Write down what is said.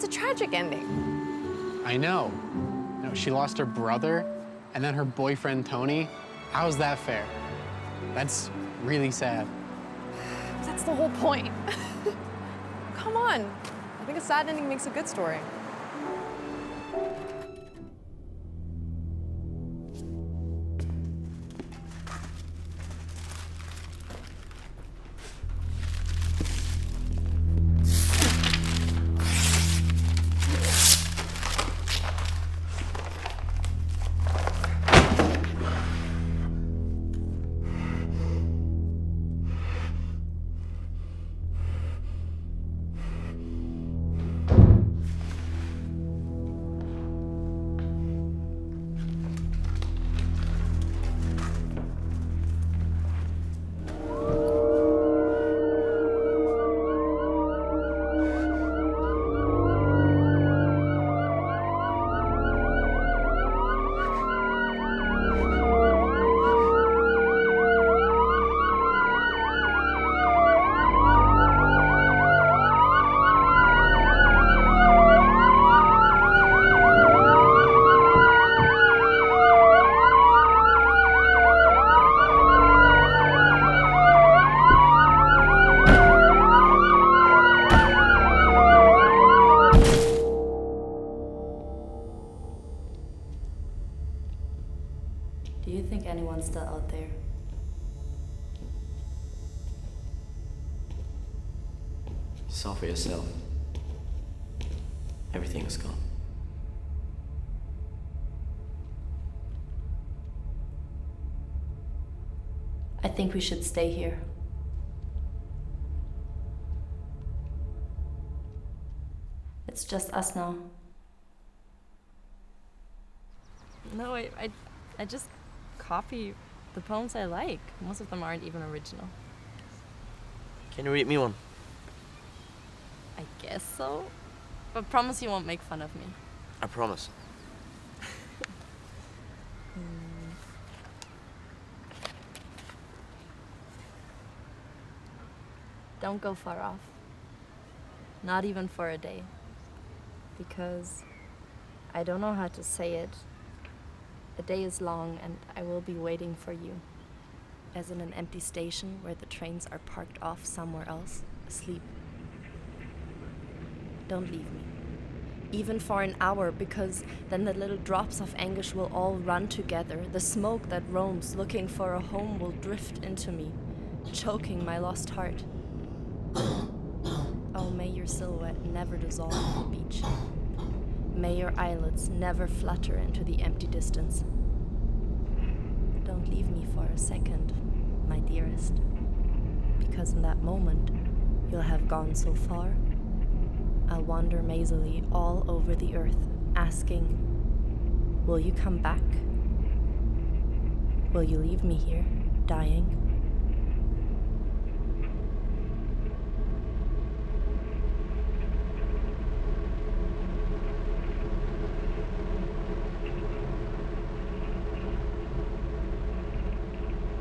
tragic ending. I know. No, she lost her brother and then her boyfriend, Tony. How's that fair? That's really sad. That's the whole point. Come on. I think a sad ending makes a good story. Do you think anyone's still out there? You saw for yourself. Everything is gone. I think we should stay here. It's just us now. No, I just copy the poems I like. Most of them aren't even original. Can you read me one? I guess so. But promise you won't make fun of me. I promise. Don't go far off. Not even for a day. Because I don't know how to say it. The day is long and I will be waiting for you. As in an empty station where the trains are parked off somewhere else, asleep. Don't leave me. Even for an hour, because then the little drops of anguish will all run together. The smoke that roams looking for a home will drift into me, choking my lost heart. Oh, may your silhouette never dissolve on the beach. May your eyelids never flutter into the empty distance. Don't leave me for a second, my dearest, because in that moment, you'll have gone so far. I'll wander mazily all over the earth, asking, will you come back? Will you leave me here, dying?